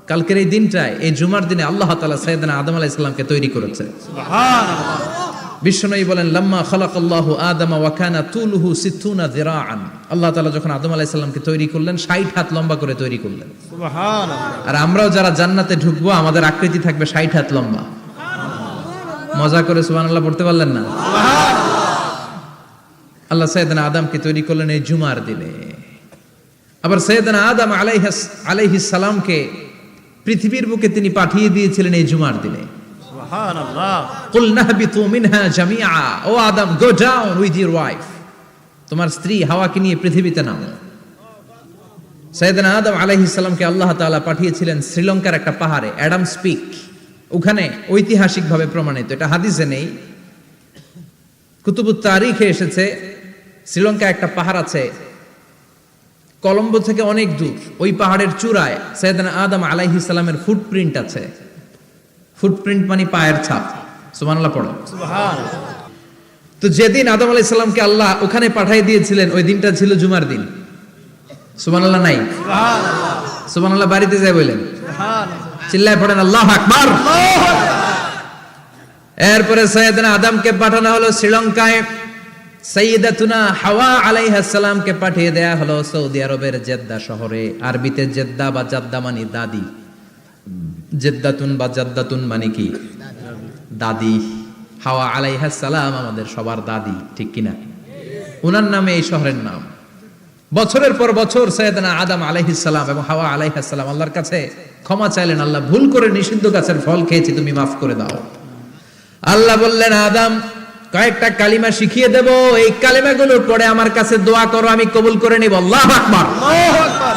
কালকের এই দিনটায়, এই জুমার দিনে আল্লাহ তাআলা সাইয়েদনা আদম আলাইহিস সালামকে তৈরি করেছে। সুবহানাল্লাহ। বিশ্বনবী বলেন, লাম্মা খালাকাল্লাহু আদামা ওয়া কানা তুলুহু 60 যিরাআন। আল্লাহ তাআলা যখন আদম আলাইহিস সালামকে তৈরি করলেন, 60 হাত লম্বা করে তৈরি করলেন। সুবহানাল্লাহ। আর আমরাও যারা জান্নাতে ঢুকবো, আমাদের আকৃতি থাকবে 60 হাত লম্বা। মজা করে সুবহানাল্লাহ পড়তে পারলেন না? আল্লাহ সাইয়েদনা আদমকে তৈরি করলেন এই জুমার দিনে। আবার সাইয়েদনা আদম আলাইহিস সালামকে পৃথিবীর বুকে তিনি পাঠিয়ে দিয়েছিলেন এই জুমার দিনে। সুবহানাল্লাহ। কুল নাহবিতু মিনহা জামিআ, ও Adam, go down with your wife, তোমার স্ত্রী হাওয়াকে নিয়ে পৃথিবীতে নামো। সাইয়েদনা আদম আলাইহিস সালামকে আল্লাহ তাআলা পাঠিয়েছিলেন শ্রীলঙ্কার একটা পাহাড়ে, অ্যাডামস পিক। ওখানে ঐতিহাসিকভাবে প্রমাণিত, এটা হাদিসে নেই, কুতুবুত তারিখে এসেছে। শ্রীলঙ্কা একটা পাহাড় আছে, কলম্বো থেকে অনেক দূর। ওই পাহাড়ের চূড়ায় সাইয়েদনা আদম আলাইহিস সালামের ফুটপ্রিন্ট আছে। ফুটপ্রিন্ট মানে পায়ের ছাপ। সুবহানাল্লাহ পড়ো। সুবহানাল্লাহ। তো যেদিন আদম আলাইহিস সালামকে আল্লাহ ওখানে পাঠিয়ে দিয়েছিলেন, ওই দিনটা ছিল জুমার দিন। সুবহানাল্লাহ নাই? সুবহানাল্লাহ। সুবহানাল্লাহ বাড়িতে যায় বলেন, সুবহানাল্লাহ। চিল্লায় পড়েন আল্লাহু আকবার। এরপরে সাইয়েদনা আদমকে পাঠানো হলো শ্রীলঙ্কায়। সাইয়্যিদাতুনা হাওয়া আলাইহিস সালামকে পাঠিয়ে দেয়া হলো সৌদি আরবের জেদ্দা শহরে। আরবিতে জেদ্দা বা জাদ্দা মানে দাদি। জেদ্দাতুন বা জাদ্দাতুন মানে কি? দাদি। হাওয়া আলাইহিস সালাম আমাদের সবার দাদি, ঠিক কিনা? ওনার নামে এই শহরের নাম। বছরের পর বছর সাইয়েদনা আদম আলাইহিস সালাম এবং হাওয়া আলাইহিস সালাম আল্লাহর কাছে ক্ষমা চাইলেন, আল্লাহ ভুল করে নিষিদ্ধ গাছের ফল খেয়েছি, তুমি মাফ করে দাও। আল্লাহ বললেন, আদম, কয়েকটা কালিমা শিখিয়ে দেব, এই কালিমাগুলোর পরে আমার কাছে দোয়া করো, আমি কবুল করে নিব। আল্লাহু আকবার। আল্লাহু আকবার।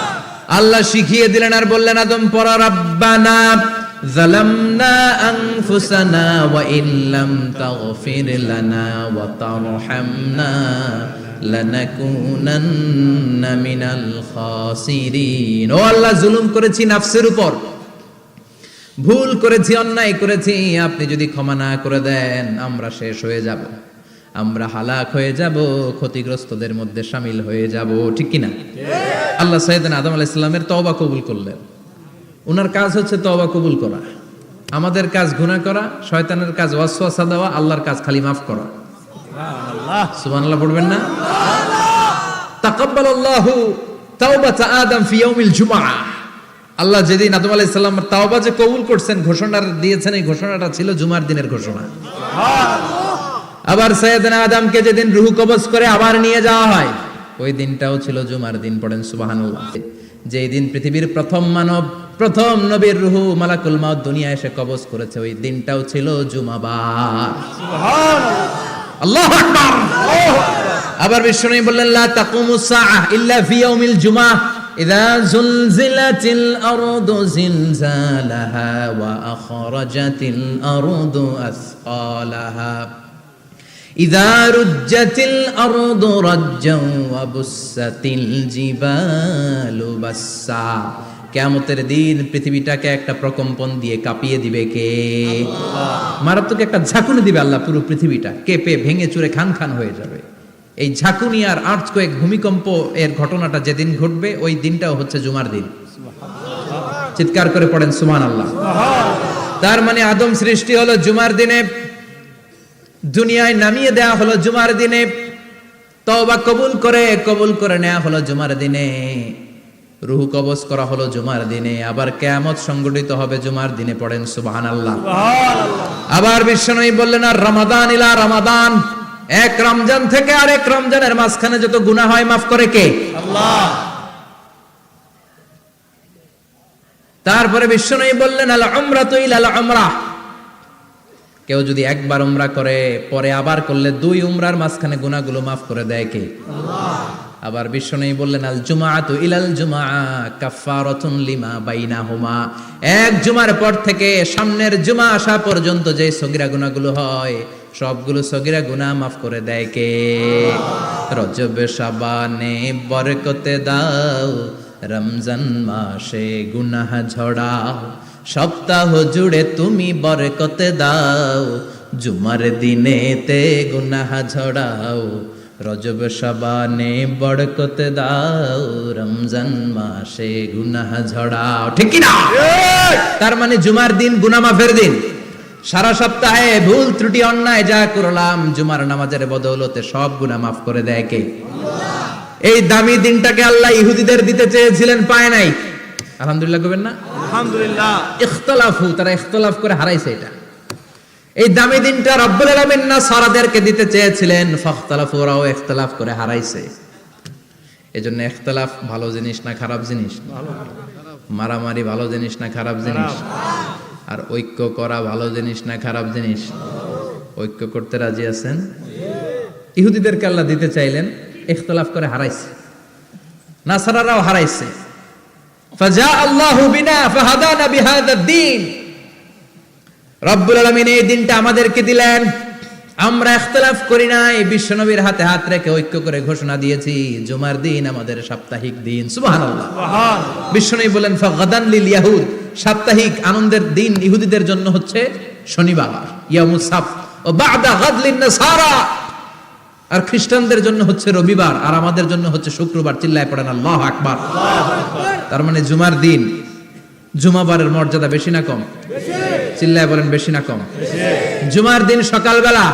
আল্লাহ শিখিয়ে দিলেন আর বললেন, আদম পড়ো, রাব্বানা যালামনা আনফুসানা ওয়া ইল্লাম তাগফির লানা ওয়া তারহামনা লানাকুনান্না মিনাল খাসিরিন। ও আল্লাহ, জুলুম করেছি নাফসের উপর, ভুল করেছি, অন্যায় করেছি, আপনি যদি ক্ষমা না করে দেন আমরা শেষ হয়ে যাব, আমরা হালাক হয়ে যাব, ক্ষতিগ্রস্তদের মধ্যে শামিল হয়ে যাব, ঠিক কিনা? আল্লাহ সাইয়েদনা আদম আলাইহিস সালামের তওবা কবুল করলেন। ওনার কাজ হচ্ছে তওবা কবুল করা, আমাদের কাজ গুনাহ করা, শয়তানের কাজ ওয়াসওয়াসা দেওয়া, আল্লাহর কাজ খালি মাফ করা। সুবহানাল্লাহ। সুবহানাল্লাহ পড়বেন না? তাকাব্বালাল্লাহু তাওবাতা আদম ফি ইয়াউমিল জুমআহ। আল্লাহ যেদিন আদম আলাইহিস সালাম তাওবা যে কবুল করছেন, ঘোষণা দিয়েছেন, এই ঘোষণাটা ছিল জুমার দিনের ঘোষণা। আবার সাইয়েদনা আদমকে যেদিন রূহ কবজ করে আবার নিয়ে যাওয়া হয়, ওই দিনটাও ছিল জুমার দিন। পড়েন সুবহানাল্লাহ। যেই দিন পৃথিবীর প্রথম মানব, প্রথম নবীর রূহ মালাকুল মাউত দুনিয়া এসে কবজ করেছে, ওই দিনটাও ছিল জুমাবার। সুবহানাল্লাহ। আল্লাহু আকবার। আবার বিশ্বনবী বললেন, লা তাকুমুস সাআহ ইল্লা ফি ইয়াউমিল জুমআহ ইযা যুলজিলাতিল আরদু জিলজালাহা ওয়া আখরাজাতিল আরদু আসকালাহা ইযা রুজ্জাতিল আরদু রাজ্জান ওয়া বুসাতিল জিবালু বাসসা। কিয়ামতের দিন পৃথিবীটাকে একটা প্রকম্পন দিয়ে কাঁপিয়ে দিবে কে? আল্লাহ। মারাত্মক একটা ঝাঁকুনি দিবে আল্লাহ, পুরো পৃথিবীটা কেঁপে ভেঙে চুরে খান খান হয়ে যাবে। এই ঝাঁকুনি আর আর্থকোয়েক, ভূমিকম্প এর ঘটনাটা যেদিন ঘটবে, ওই দিনটাও হচ্ছে জুমার দিন। চিৎকার করে পড়েন সুবহানাল্লাহ। তার মানে আদম সৃষ্টি হলো জুমার দিনে, দুনিয়ায় নামিয়ে দেয়া হলো জুমার দিনে, তওবা কবুল করে নেওয়া হলো জুমার দিনে, রূহ কবজ করা হলো জুমার দিনে, আবার কিয়ামত সংগঠিত হবে জুমার দিনে। পড়েন সুবহানাল্লাহ। আবার বিশ্বনবী বললেন, আর রমাদান ইলা রমাদান, এক রমজান থেকে আরেক রমজানের মাঝখানে যত গুনাহ হয় মাফ করে কে? আল্লাহ। তারপরে বিশ্বনবী বললেন, আল উমরাতু ইলাল উমরাহ, কেউ যদি একবার উমরা করে পরে আবার করলে 2 উমরার মাঝখানে গুনাহগুলো মাফ করে দেয় কে? আল্লাহ। আবার বিশ্বনবী বললেন, আল জুমআতু ইলাল জুমআ কাফফারাতুন লিমা বাইনাহুমা, এক জুমার পর থেকে সামনের জুমা আসা পর্যন্ত যে সগীরা গুনাহগুলো হয়, সবগুলো সগীরা গুনাহ মাফ করে দেয় কে? রজব শাবানে বরকতে দাও, রমজান মাসে গুনাহ ঝড়াও, সপ্তাহ জুড়ে তুমি বরকতে দাও, জুমার দিনেতে গুনাহ ঝড়াও, রজব শাবানে বরকতে দাও, রমজান মাসে গুনাহ ঝড়াও, ঠিক কি না? তার মানে জুমার দিন গুনাহ মাফের দিন। সারা সপ্তাহে ভুল ত্রুটি অন্যায় যা করলাম জুমার নামাজের বদৌলতে সব গুনাহ মাফ করে দেয় কে? এই দামি দিনটাকে আল্লাহ ইহুদিদের দিতে চেয়েছিলেন, পায় নাই। আলহামদুলিল্লাহ কইবেন না? আলহামদুলিল্লাহ। ইখতিলাফু, তারা ইখতিলাফ করে হারাইছে এটা। এই দামি দিনটা রব্বুল আলামিন নাসারাদেরকে দিতে চেয়েছিলেন, ফাখতালাফু, ওরাও ইখতিলাফ করে হারাইছে। এজন্য ইখতিলাফ ভালো জিনিস না খারাপ জিনিস? মারামারি ভালো জিনিস না খারাপ জিনিস? আর ঐক্য করা ভালো জিনিস না খারাপ জিনিস? ঐক্য করতে রাজি আছেন? ইহুদিদেরকে আল্লাহ দিতে চাইলেন, ইখতিলাফ করে হারাইছে। নাসারারাও হারাইছে। ফাজা আল্লাহু বিনা ফাহাদানা বিহাদা দ্বীন। রব্বুল আলামিন এই দিনটা আমাদেরকে দিলেন, আমরা ইখতিলাফ করি নাই, বিশ্বনবীর হাতে হাত রেখে ঐক্য করে ঘোষণা দিয়েছি জুমার দিন আমাদের সাপ্তাহিক দিন। সুবহানাল্লাহ। বিশ্বনবী বলেন ফাগাদান লিল ইয়াহুদ, সাপ্তাহিক আনন্দের দিন ইহুদিদের জন্য হচ্ছে শনিবার, ইয়ামুস সাbt, ও বা'দা গাদ লিন নাসারা, আর খ্রিস্টানদের জন্য হচ্ছে রবিবার, আর আমাদের জন্য হচ্ছে শুক্রবার। চিল্লায় পড়েন আল্লাহু আকবার। তার মানে জুমার দিন, জুমাবারের মর্যাদা বেশি না কম? চিল্লায় বলেন বেশি না কম? জুমার দিন সকালবেলা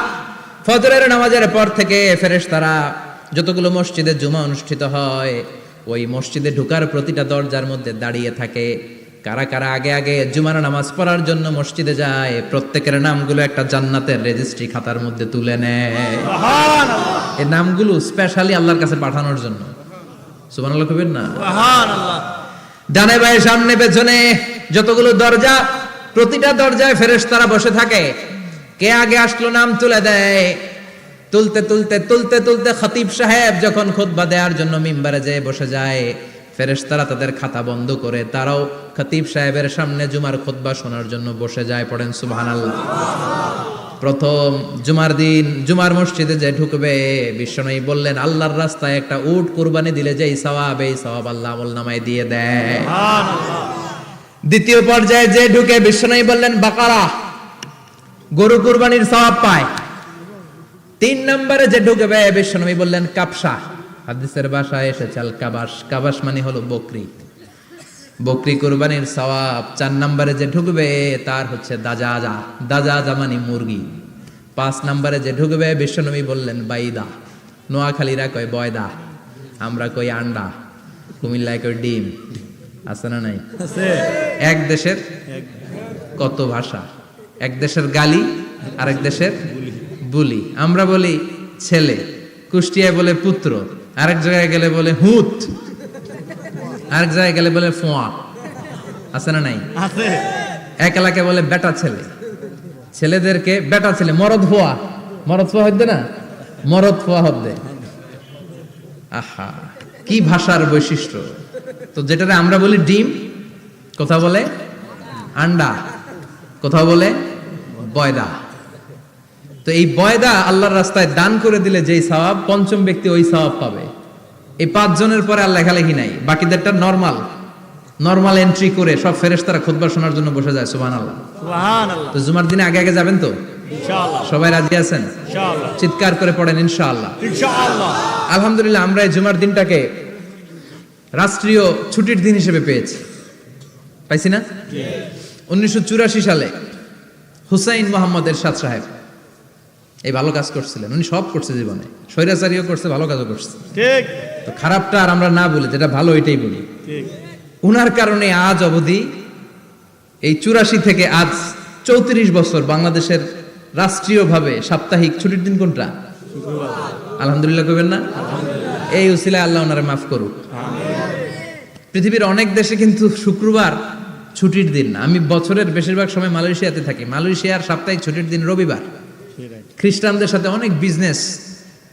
ফজরের নামাজের পর থেকে ফেরেশতারা যতগুলো মসজিদে জুমা অনুষ্ঠিত হয় ওই মসজিদে ঢোকার প্রতিটা দরজার মধ্যে দাঁড়িয়ে থাকে। কারা কারা আগে আগে জুমার নামাজ পড়ার জন্য মসজিদে যায়, প্রত্যেকের নামগুলো একটা জান্নাতের রেজিস্ট্রি খাতার মধ্যে তুলে নেয়। এই নামগুলো স্পেশালি আল্লাহর কাছে পাঠানোর জন্য। সুবহানাল্লাহ কইবেন না? সুবহানাল্লাহ। ডানে বায়ে সামনে পেছনে যতগুলো দরজা, প্রতিটা দরজায় ফেরেশতারা বসে থাকে। কে আগে আসলো নাম তুলে দেয়। তুলতে তুলতে তুলতে তুলতে খতিব সাহেব যখন খুতবা দেওয়ার জন্য মিম্বারে যেয়ে বসে যায়, ফেরেশতারা তাদের খাতা বন্ধ করে তারাও খতিব সাহেবের সামনে জুমার খুতবা শোনার জন্য বসে যায়। পড়েন সুবহানাল্লাহ। প্রথম জুমার দিন জুমার মসজিদে যে ঢুকবে, বিশ্বনবী বললেন আল্লাহর রাস্তায় একটা উট কুরবানি দিলে যেই সওয়াব, এই সওয়াব আল্লাহ আমলনামায় দিয়ে দেয়। দ্বিতীয় পর্যায়ে যে ঢুকে, বিশ্বনবী বললেন বাকারা, গরু কুরবানির সওয়াব পায়। তিন নম্বরে যে ঢুকবে, বিশ্বনবী বললেন কাবসা, হাদিসের ভাষায় এসেছে আল কাবাস, কাবাস মানে হলো বকরি, বকরি কুরবানির সওয়াব। চার নম্বরে যে ঢুকবে তার হচ্ছে দাজাজা, দাজাজা মানে মুরগি। পাঁচ নম্বরে যে ঢুকবে, বিশ্বনবী বললেন বাইদা, নোয়াখালীরা কয় বয়দা, আমরা কই আন্ডা, কুমিল্লায় কই ডিম। আছে না নাই? এক দেশের কত ভাষা, এক দেশের গালি আর এক দেশের বুলি। আমরা বলি ছেলে, কুষ্টিয়ায় বলে পুত্র, আরেক জায়গায় গেলে বলে হুত, আরেক জায়গায় গেলে বলে ফোয়া। আছে না নাই? আছে। এক এলাকায় বলে বেটা ছেলে, ছেলেদেরকে বেটা ছেলে। মরদ ফোয়া, মরদ ফোয়া হইতে না, মরদ ফোয়া হদ্দে। আহা, কি ভাষার বৈশিষ্ট্য। তো যেটাতে আমরা বলি ডিম, কোথাও বলে আন্ডা, কোথাও বলে বয়দা। তো এই বয়দা আল্লাহর রাস্তায় দান করে দিলে যেই সওয়াব, পঞ্চম ব্যক্তি ওই সওয়াব পাবে। এই 5 জনের পরে আর লেখালেখি নাই, বাকিদেরটা নরমাল এন্ট্রি করে সব ফেরেশতারা খুতবা শোনার জন্য বসে যায়। সুবহানাল্লাহ। সুবহানাল্লাহ। তো জুমার দিনে আগে আগে যাবেন তো? ইনশাআল্লাহ। সবাই রাজি আছেন? ইনশাআল্লাহ। চিৎকার করে পড়েন ইনশাআল্লাহ। ইনশাআল্লাহ। আলহামদুলিল্লাহ, আমরা এই জুমার দিনটাকে রাষ্ট্রীয় ছুটির দিন হিসেবে পেয়েছি, পাইছি না? 1984 সালে হুসাইন মোহাম্মদ এরশাদ সাহেব এই ভালো কাজ করছিলেন। উনি সব করছে জীবনে, স্বৈরাচারীও করছে, ভালো কাজও করছে। ঠিক। তো খারাপটা আর আমরা না বলি, যেটা ভালো এটাই বলি। ঠিক। উনার কারণে আজ অবধি এই 84 থেকে আজ 34 বছর বাংলাদেশের রাষ্ট্রীয়ভাবে সাপ্তাহিক ছুটির দিন কোনটা? আলহামদুলিল্লাহ কইবেন না? এই উসিলায় আল্লাহ ওনারে মাফ করুক। পৃথিবীর অনেক দেশে কিন্তু শুক্রবার ছুটির দিন না। আমি বছরের বেশিরভাগ সময় মালয়েশিয়াতে থাকি। মালয়েশিয়ার সাপ্তাহিক ছুটির দিন রবিবার। খ্রিস্টানদের সাথে অনেক বিজনেস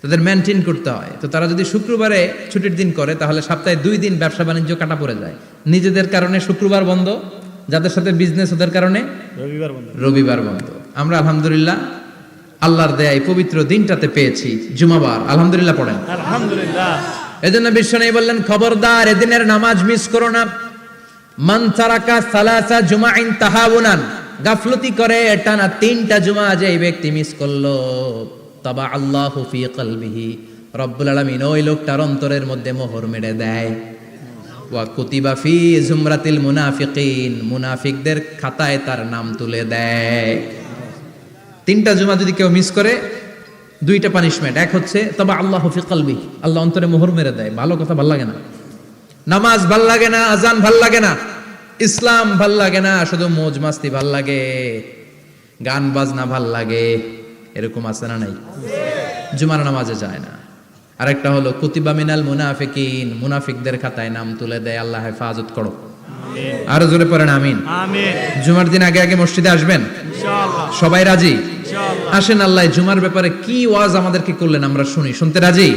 তাদের মেনটেন করতে হয়। তো তারা যদি শুক্রবারে ছুটির দিন করে তাহলে সপ্তাহে 2 দিন ব্যবসা বাণিজ্য কাটা পড়ে যায়। নিজেদের কারণে শুক্রবার বন্ধ, যাদের সাথে বিজনেস ওদের কারণে রবিবার বন্ধ। আমরা আলহামদুলিল্লাহ আল্লাহর দয়ায় পবিত্র দিনটাতে পেয়েছি জুমাবার। আলহামদুলিল্লাহ পড়েন আলহামদুলিল্লাহ। এজন্য বিশ্বনবী বললেন খবরদার এদিনের নামাজ মিস করো না। মান তারাকা সালাসা জুমাইন তাহাউনান, গাফলতি করে টানা 3টা জুমা যে ব্যক্তি মিস করলো, তাবা আল্লাহু ফি কলবিহি, রব্বুল আলামিন ওই লোকটার অন্তরের মধ্যে মোহর মেরে দেয়। ওয়া কুতিবা ফি জুমরাতিল মুনাফিকিন, মুনাফিকদের খাতায় তার নাম তুলে দেয়। 3টা জুমা যদি কেউ মিস করে 2টা পানিশমেন্ট। এক হচ্ছে তবা আল্লাহু ফি কলবি, আল্লাহ অন্তরে মোহর মেরে দেয়। ভালো কথা ভাল লাগে না, নামাজ ভাল লাগে না, আজান ভাল লাগে না, ইসলাম ভাল লাগে না, শুধু মौज মাস্তি ভাল লাগে, গান বাজনা ভাল লাগে, এরকম আছে না নাই? জুমার নামাজে যায় না। আরেকটা হলো কুতিবা মিনাল মুনাফিকিন, মুনাফিকদের খাতায় নাম তুলে দেয়। আল্লাহ হেফাজত করো, আরো জোরে পড়েন আমিন। আমিন। জুমার দিন আগে আগে মসজিদে আসবেন ইনশাআল্লাহ। সবাই রাজি? ইনশাআল্লাহ। আসেন, আল্লাহ জুমার ব্যাপারে কি ওয়াজ আমাদেরকে করলেন আমরা শুনি। শুনতে রাজি?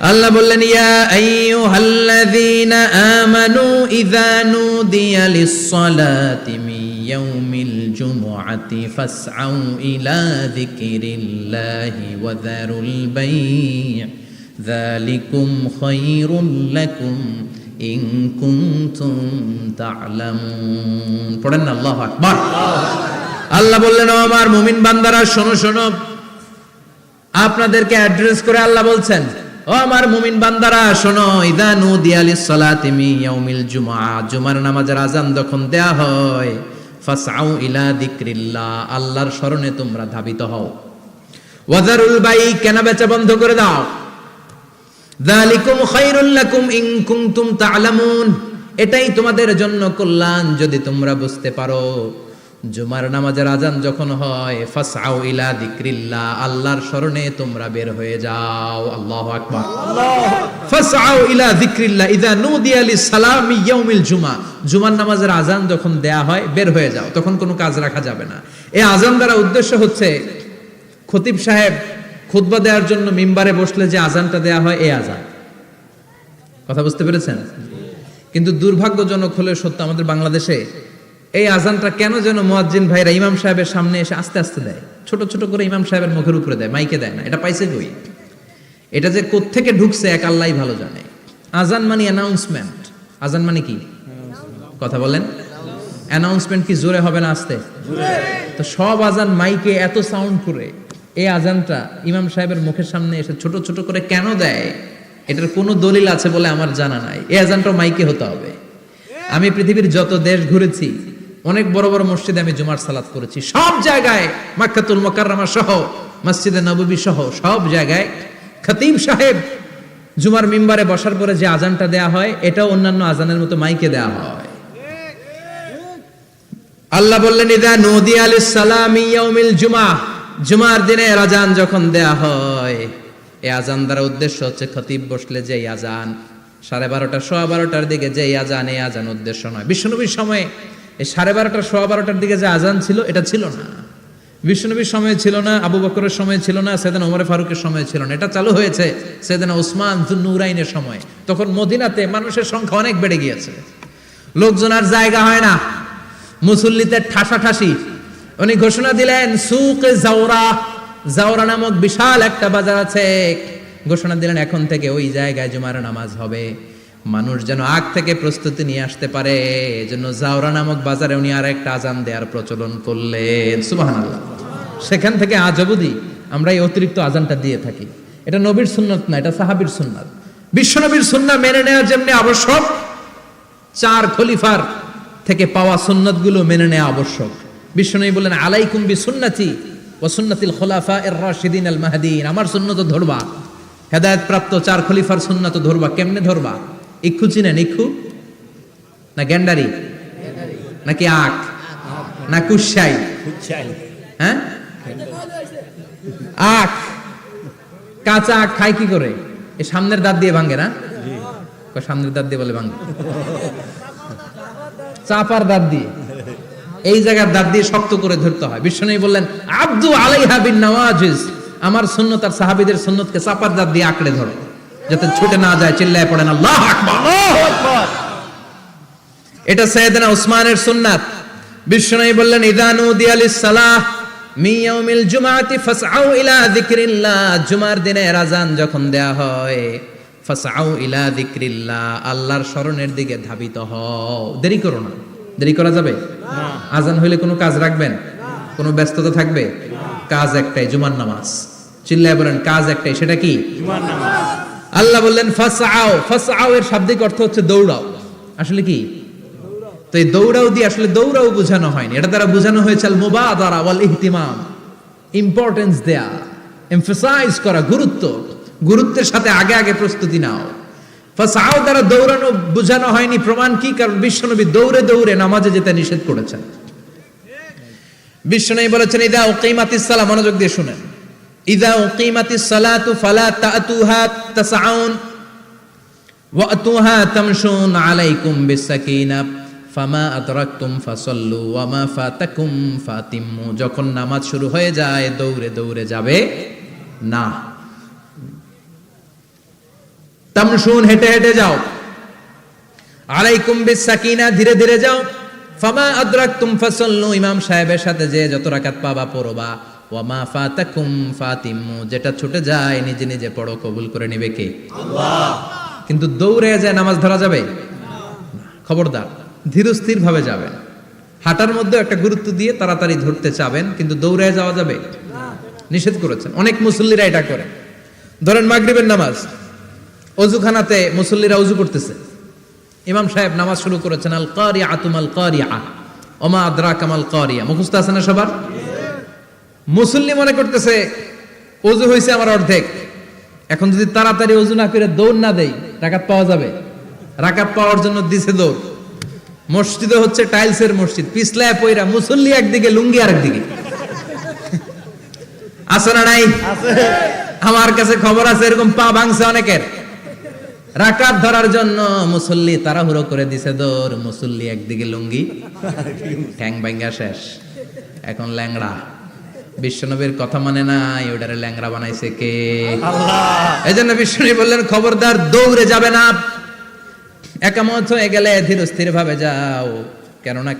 আল্লাহ বললেন ইয়া আইয়ুহাল্লাযীনা আমানু ইযা নুদিয়া লিস-সালাতি মিন ইয়াউমিল জুমআতি ফাসআউ ইলা যিকরিল্লাহি ওয়া যারুল বাই', যালিকুম খায়রুল লাকুম ইন কুনতুম তা'লামুন। পড়েন না আল্লাহু আকবার। আল্লাহ বললেন ও আমার মুমিন বান্দারা শোনো শোনো, আপনাদেরকে অ্যাড্রেস করে আল্লাহ বলছেন ও আমার মুমিন বান্দারা শোনো, ইযা নুদিয়া লিস-সালাতি মিন ইয়াউমিল জুমআ, জুমার নামাজের আযান যখন দেয়া হয়, ফাসআউ ইলা যিকরিল্লাহ, আল্লাহর স্মরণে তোমরা ধাবিত হও। ওয়া যারুল বাই', কেনা বেচা বন্ধ করে দাও। যালিকুম খায়রুল লাকুম ইন কুনতুম তা'লামুন, এটাই তোমাদের জন্য কল্যাণ যদি তোমরা বুঝতে পারো। জুমার নামাজের আযান যখন হয়, ফাসআউ ইলা যিকরিল্লাহ, আল্লাহর স্মরণে তোমরা বের হয়ে যাও। আল্লাহু আকবার। ফাসআউ ইলা যিকরিল্লাহ ইযা নুদিয়া লিস-সালামি ইয়াউমিল জুমআ, জুমার নামাজের আযান যখন দেয়া হয় বের হয়ে যাও, তখন কোনো কাজ রাখা যাবে না। এই আযান দ্বারা উদ্দেশ্য হচ্ছে খতিব সাহেব খুতবা দেওয়ার জন্য মিম্বারে বসলে যে আযানটা দেয়া হয়, এই আযান। কথা বুঝতে পেরেছেন? কিন্তু দুর্ভাগ্যজনক হলে সত্য, আমাদের বাংলাদেশে এই আযানটা কেন যেন মুয়াজ্জিন ভাইরা ইমাম সাহেবের সামনে এসে আস্তে আস্তে দেয়, ছোট ছোট করে ইমাম সাহেবের মুখের উপরে দেয়, মাইকে দেয় না। এটা পাইছে কই? এটা যে কোত্থেকে ঢুকছে এক আল্লাহই ভালো জানে। আযান মানে অ্যানাউন্সমেন্ট। আযান মানে কি? কথা বলেন। অ্যানাউন্সমেন্ট কি জোরে হবে না আস্তে? তো সব আযান মাইকে এত সাউন্ড করে, এই আযানটা ইমাম সাহেবের মুখের সামনে এসে ছোট ছোট করে কেন দেয়? এটার কোনো দলিল আছে বলে আমার জানা নাই। এই আযানটা মাইকে হতে হবে। আমি পৃথিবীর যত দেশ ঘুরেছি, অনেক বড় বড় মসজিদে আমি জুমার সালাত করেছি, সব জায়গায় মক্কাতুল মুকাররমা সহ মসজিদে নববী সহ সব জায়গায় খতিব সাহেব জুমার মিম্বারে বসার পরে যে আযানটা দেয়া হয়, এটা অন্যান্য আযানের মতো মাইকে দেয়া হয়। আল্লাহ বললেন ইযা নুদিয়া লিস-সালামি ইয়াউমিল জুমআ, জুমার দিনে আযান যখন দেয়া হয়, এই আযান দ্বারা উদ্দেশ্য হচ্ছে খতিব বসলে যে আযান 12:30 সোয়া 12টার দিকে যে আযান, এই আযান উদ্দেশ্য নয়। বিশ্বনবীর সময়ে এই 12:30 সোয়া 12টার দিকে যে আযান ছিল, এটা ছিল না। বিশ্বনবীর সময়ে ছিল না, আবু বকরের সময়ে ছিল না, সাইয়েদনা ওমর ফারুকের সময়ে ছিল না। এটা চালু হয়েছে সাইয়েদনা উসমান যুন্নুরাইনের সময়। তখন মদিনাতে মানুষের সংখ্যা অনেক বেড়ে গিয়েছে, লোকজন আর জায়গা হয় না, মুসল্লিতে ঠাসাঠাসি। উনি ঘোষণা দিলেন সুকে জাওরা, জাওরা নামক বিশাল একটা বাজার আছে, ঘোষণা দিলেন এখন থেকে ওই জায়গায় জুমার নামাজ হবে। মানুষ যেন আগ থেকে প্রস্তুতি নিয়ে আসতে পারে, এজন্য জাওরা নামক বাজারে উনি আর একটা আযান দেওয়ার প্রচলন করলেন। সুবহানাল্লাহ। সেখান থেকে আজ অবধি আমরা এই অতিরিক্ত আযানটা দিয়ে থাকি। এটা নবীর সুন্নাত না, এটা সাহাবীর সুন্নাত। বিশ্বনবীর সুন্নাহ মেনে নেওয়া যেমনি আবশ্যক, 4 খলিফার থেকে পাওয়া সুন্নাতগুলো মেনে নেওয়া আবশ্যক। বিশ্বনবী বললেন আলাইকুম বিসুন্নতি ওয়া সুন্নাতিল খুলাফায়ে রাশিদিন আল মাহদিন, আমার সুন্নাত ধরবা, হেদায়েত প্রাপ্ত 4 খলিফার সুন্নাত ধরবা। কেমনে ধরবা? ইক্ষু চিনেন? ইক্ষু না গ্যান্ডারি নাকি আখ না কুশাই? হ্যাঁ, আখ। কাঁচা আখ খায় কি করে? এই সামনের দাঁত দিয়ে ভাঙে না? সামনের দাঁত দিয়ে বলে ভাঙে, চাপার দাঁত দিয়ে, এই জায়গার দাঁত দিয়ে শক্ত করে ধরতে হয়। বিশ্বনবী বললেন আব্দু আলাইহা বিন নওয়াজিজ, আমার সুন্নাত আর সাহাবীদের সুন্নাতকে চাপার দাঁত দিয়ে আঁকড়ে ধরো, যাতে ছুটে না যায়। চিল্লায় পড়েন আল্লাহু আকবার। এটা সাইয়েদনা উসমানের সুন্নাত। বিশ্বনবী বললেন ইযা নুদিয়া লিস-সালাহ মিন ইয়াউমিল জুমআতি ফাসআউ ইলা যিকরিল্লাহ, জুমার দিনে আযান যখন দেয়া হয়, ফাসআউ ইলা যিকরিল্লাহ, আল্লাহর স্মরণের দিকে ধাবিত হও। দেরি করো না। দেরি করা যাবে না। আযান হইলে কোনো কাজ রাখবেন? কোনো ব্যস্ততা থাকবে? কাজ একটাই, জুমার নামাজ। চিল্লায় বলেন কাজ একটাই, সেটা কি? জুমার নামাজ। আল্লাহ বললেন ফাসআউ, ফাসআউ এর শাব্দিক অর্থ হচ্ছে দৌড়াও। আসলে কি? তো এই দৌড়াও দিয়ে আসলে দৌড়াও বোঝানো হয়নি, এটা দ্বারা বোঝানো হয়েছে আল মুবাদারা ওয়াল ইহতিমাম, ইম্পর্টেন্স দেয়া, এমফাসাইজ করা, গুরুত্বের সাথে আগে আগে প্রস্তুতি নাও। ফাসাও দ্বারা দৌড়ানো বোঝানো হয়নি, প্রমাণ কি? কারণ বিশ্বনবী দৌড়ে দৌড়ে নামাজে যেতে নিষেধ করেছেন। বিশ্বনবী বলেছেন ইদা উকিমাতিস সালাহ, মনোযোগ দিয়ে শুনেন, ইদা উকিমাতিস সালাতু ফালা তাতুহা তাসআউন ওয়া আতুহা তামশুন আলাইকুম বিসাকিনাহ ফামা আদরাকতুম ফাসাল্লু ওয়া মা ফাতাকুম ফাতিম্মু। যখন নামাজ শুরু হয়ে যায় দৌড়ে দৌড়ে যাবে না, তামশুন হেঁটে হেঁটে যাও, আলাইকুম বিসাকিনা ধীরে ধীরে যাও, ফামা আদরাকতুম ফাসাল্লু ইমাম সাহেবের সাথে যে যত রাকাত পাবা পড়বা, ওয়া মা ফাতাকুম ফাতিম্মু যেটা ছুটে যায় নিজে নিজে পড়ো, কবুল করে নেবে কে? আল্লাহ। কিন্তু দৌড়ে যায় নামাজ ধরা যাবে না, খবরদার ধীরস্থির ভাবে যাবেন। হাঁটার মধ্যে একটা গুরুত্ব দিয়ে তাড়াতাড়ি ধরতে চাবেন, কিন্তু দৌড়ে যাওয়া যাবে না, নিষেধ করেছেন। অনেক মুসল্লিরা এটা করে। ধরেন মাগরিবের নামাজ, অজুখানাতে মুসল্লিরা ওযু করতেছে, ইমাম সাহেব নামাজ শুরু করেছেন আল কারিআতু মাল কারিআ ওয়া মা আদরাকা মাল কারিআ, মুখস্থ আছে না সবার? মুসল্লি মনে করতেছে ওযু হইছে আমার অর্ধেক, এখন যদি তাড়াতাড়ি ওযু না করে দৌড় না দেই রাকাত পাওয়া যাবে? রাকাত পাওয়ার জন্য দিছে দৌড়। মসজিদে হচ্ছে টাইলসের মসজিদ, পিছলায় পয়রা মুসল্লি একদিকে, লুঙ্গি আরেকদিকে। আছে না নাই? আমার কাছে খবর আছে এরকম পা ভাঙছে অনেকের। রাকাত ধরার জন্য মুসল্লি তাড়াহুড়ো করে দিছে দৌড়, মুসল্লি একদিকে লুঙ্গি, ঠ্যাং ভাঙা শেষ, এখন ল্যাংড়া। বিশ্বনবীর কথা মানে নাই, ওটারে ল্যাংড়া বানাইছে কে? আল্লাহ। এজন্য বিশ্বনবী বললেন খবরদার দৌড়ে যাবে না, একামত হয়ে গেলে ধীরস্থির ভাবে যাও। কেননা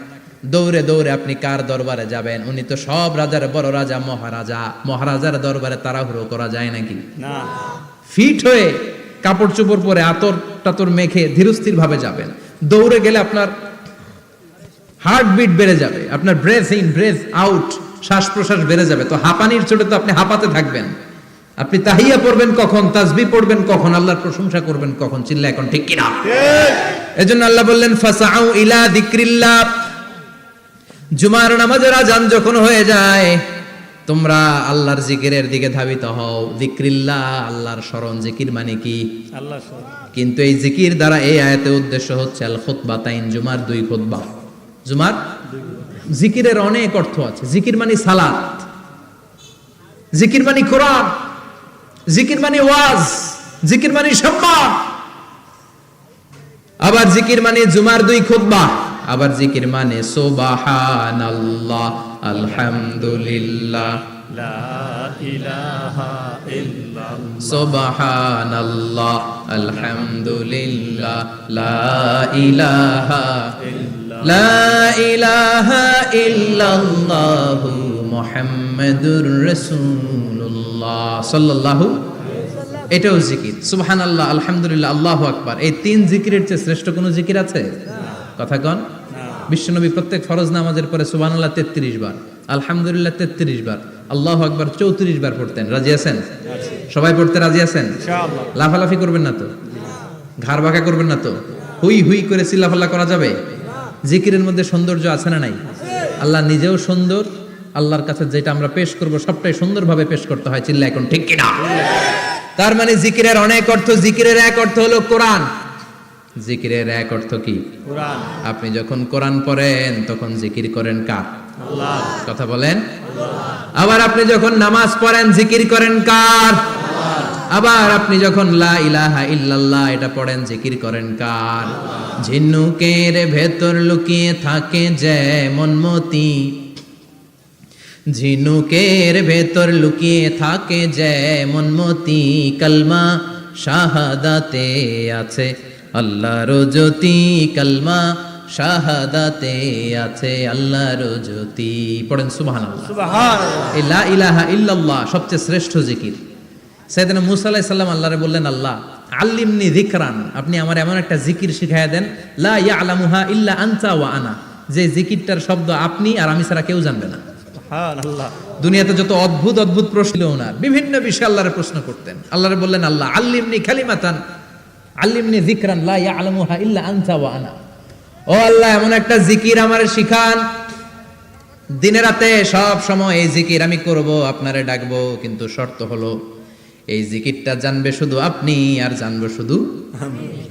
দৌড়ে দৌড়ে আপনি কার দরবারে যাবেন? উনি তো সব রাজার বড় রাজা, মহারাজা। মহারাজার দরবারে তাড়াহুড়ো করা যায় নাকি? না। ফিট হয়ে কাপড় চোপড় পরে আতর টাতর মেখে ধীরস্থির ভাবে যাবেন। দৌড়ে গেলে আপনার হার্টবিট বেড়ে যাবে, আপনার ব্রেথ ইন ব্রেথ আউট, শ্বাস প্রশ্বাস বেড়ে যাবে। তো হাঁপানির চোটে তো আপনি হাঁপাতে থাকবেন। আপনি তাহিয়া পড়বেন কখন, তাসবিহ পড়বেন কখন, আল্লাহর প্রশংসা করবেন কখন? চিল্লা এখন ঠিক কিনা? এজন্য আল্লাহ বললেন ফাসাউ ইলা যিকরিল্লাহ, জুমার নামাজের আযান যখন হয়ে যায় তোমরা আল্লাহর জিকিরের দিকে ধাবিত হও। যিকরিল্লাহ, আল্লাহর স্মরণ। জিকির মানে কি? আল্লাহর স্মরণ। কিন্তু এই জিকির দ্বারা এই আয়াতের উদ্দেশ্য হচ্ছে আল খুতবাতাইন, জুমার দুই খুতবা। জুমার জিকিরের অনেক অর্থ আছে। জিকির মানে সালাত, জিকির মানে কোরআন, জিকির মানে ওয়াজ, জিকির মানে সম্মান। আবার জিকির মানে জুমার দুই খুতবা। আবার জিকির মানে সুবহানাল্লাহ, আলহামদুলিল্লাহ, লা ইলাহা ইল্লাল্লাহ, সুবহানাল্লাহ, আলহামদুলিল্লাহ, লা ইলাহা ইল্লাল্লাহ, লা ইলাহা ইল্লাল্লাহু মুহাম্মাদুর রাসূলুল্লাহ সাল্লাল্লাহু। এটাও জিকির। সুবহানাল্লাহ, আলহামদুলিল্লাহ, আল্লাহু আকবার। এই তিন জিকিরের চেয়ে শ্রেষ্ঠ কোনো জিকির আছে? কথা কন। বিশ্বনবী প্রত্যেক ফরজ নামাজের পরে সুবহানাল্লাহ 33 বার, আলহামদুলিল্লাহ 33 বার, আল্লাহু আকবার 34 বার পড়তেন। রাজি আছেন? সবাই পড়তে রাজি আছেন? ইনশাআল্লাহ। লাফালাফি করবেন না তো? ঘাড় বাঁকা করবেন না তো? হুই হুই করে চিল্লাফাল্লা করা যাবে? জিকিরের মধ্যে সৌন্দর্য আছে না নাই? আল্লাহ নিজেও সুন্দর। আল্লাহর কাছে যেটা আমরা পেশ করব সবটাই সুন্দরভাবে পেশ করতে হয়। চিল্লা এখন ঠিক কিনা? তার মানে জিকিরের অনেক অর্থ। জিকিরের এক অর্থ হলো কোরআন। জিকিরের এক অর্থ কি? কোরআন। আপনি যখন কোরআন পড়েন তখন জিকির করেন কার? আল্লাহ। কথা বলেন। আবার আপনি যখন নামাজ পড়েন জিকির করেন কার? আল্লাহ। আবার আপনি যখন লা ইলাহা ইল্লাল্লাহ এটা পড়েন জিকির করেন কার? ঝিনুকের ভেতর লুকিয়ে থাকে যেমন মতি, ঝিনুকের ভেতর লুকিয়ে থাকে যেমন মতি, কালমা শাহাদাতে আছে আল্লাহর জ্যোতি, কালমা শাহাদাতে আছে আল্লাহর জ্যোতি। পড়েন সুবহানাল্লাহ। সুবহানাল্লাহ। এই লা ইলাহা ইল্লাল্লাহ সবচেয়ে শ্রেষ্ঠ জিকির। সাইয়েদনা মূসা আলাইহিস সালাম আল্লাহরে বললেন, আল্লাহ আল্লিমনি যিকরান, আপনি আমার এমন একটা জিকির শিখায়া দেন, লা ইয়ালামুহা ইল্লা আনতা ওয়া আনা, যে জিকিরটার শব্দ আপনি আর আমি ছাড়া কেউ জানবে না। সুবহানাল্লাহ। দুনিয়াতে যত অদ্ভুত অদ্ভুত প্রশ্ন ওনার, বিভিন্ন বিষয়ে আল্লাহরে প্রশ্ন করতেন। আল্লাহরে বললেন, আল্লাহ আল্লিমনি কালিমাতান, আল্লিমনি যিকরান লা ইয়ালামুহা ইল্লা আনতা ওয়া আনা, ও আল্লাহ এমন একটা জিকির আমারে শিখান, দিনে রাতে সব সময় এই জিকির আমি করব, আপনারে ডাকবো, কিন্তু শর্ত হলো এই জিকিরটা জানবে শুধু আপনি আর জানবো শুধু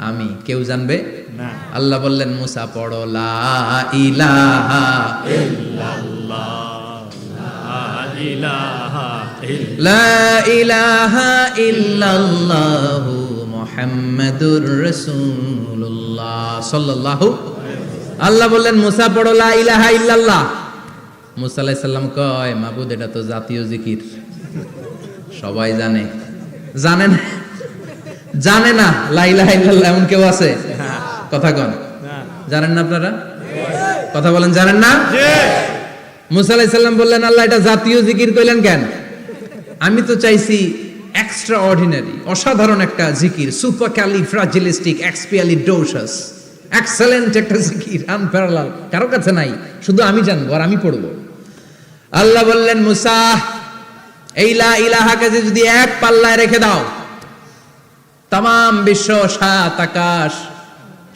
আমি, কেউ জানবে না। আল্লাহ বললেন মুসা পড়ো লা ইলাহা ইল্লাল্লাহ, লা ইলাহা লা ইলাহা ইল্লাল্লাহু মুহাম্মাদুর রাসূলুল্লাহ সাল্লাল্লাহু। আল্লাহ বললেন মুসা পড়ো লা ইলাহা ইল্লাল্লাহ। মুসা আলাইহিস সালাম কয় মাবুদ এটা তো জাতীয় জিকির, সবাই জানে। জানেন জানে না লা ইলাহা ইল্লাল্লাহ এমন কেউ আছে? কথা কন, জানেন না আপনারা? কথা বলেন জানেন না? মুসা আলাইহিস সালাম বললেন আল্লাহ এটা জাতীয় জিকির কইলেন কেন? আমি তো চাইছি এক্সট্রা অর্ডিনারি, অসাধারণ একটা জিকির, সুপারক্যালিফ্রাজিলিস্টিক এক্সপিয়ালিডোসাস, এক্সেলেন্ট একটা জিকির, আনপ্যারালাল, কারো কাছে নাই, শুধু আমি জানবো আর আমি পড়বো। আল্লাহ বললেন মুসা এই লা ইলাহাকে যদি এক পাল্লায় রেখে দাও, তামাম বিশ্ব, সাত আকাশ,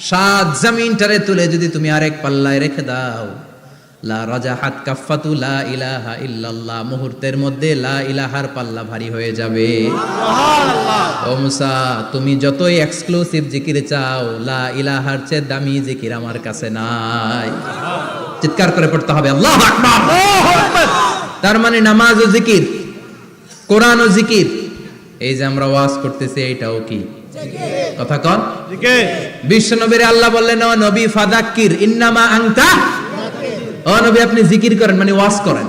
সাত জমিনটারে তুলে যদি তুমি আরেক পাল্লায় রেখে দাও, লা রাজাহাত কাফাতু লা ইলাহা ইল্লাল্লাহ, মুহূর্তের মধ্যে লা ইলাহার পাল্লা ভারী হয়ে যাবে। ও মুসা তুমি যতই এক্সক্লুসিভ জিকির চাও, লা ইলাহার চেয়ে দামি জিকির আমার কাছে নাই। চিৎকার করে পড়তে হবে আল্লাহু আকবার। তার মানে নামাজ ও জিকির, কোরআন ও জিকির, এই যে আমরা ওয়াজ করতেছি এইটাও কি কথা কন? বিশ্ব নবীর আল্লাহ বললেন ও নবী ফাযাক্কির ইন্নামা আনতা, ও নবী আপনি জিকির করেন মানে ওয়াজ করেন।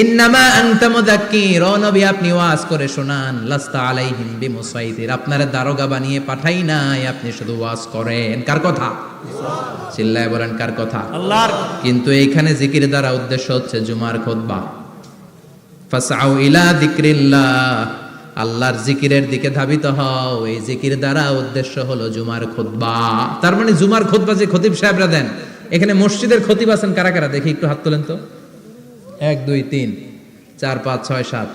ইন্নামা আনতা মুযাক্কির, ও নবী আপনি ওয়াজ করে শোনান। লাস্তা আলাইহিম বিমুসাইতির, আপনারে দারোগা বানিয়ে পাঠাই নাই, আপনি শুধু ওয়াজ করেন। কার কথা? চিল্লায় বলেন কার কথা? আল্লাহর। কিন্তু এইখানে জিকির দ্বারা উদ্দেশ্য হচ্ছে জুমার খুতবা। ফাসআউ ইলা যিকরিল্লাহ, আল্লাহর জিকিরের দিকে ধাবিত হও, এই জিকির দ্বারা উদ্দেশ্য হলো জুমার খুতবা। তার মানে জুমার খুতবা যে খতিব সাহেবরা দেন, এখানে মসজিদের খতিব আছেন কারা কারা দেখি একটু হাত তোলেন তো। 1 2 3 4 5 6 7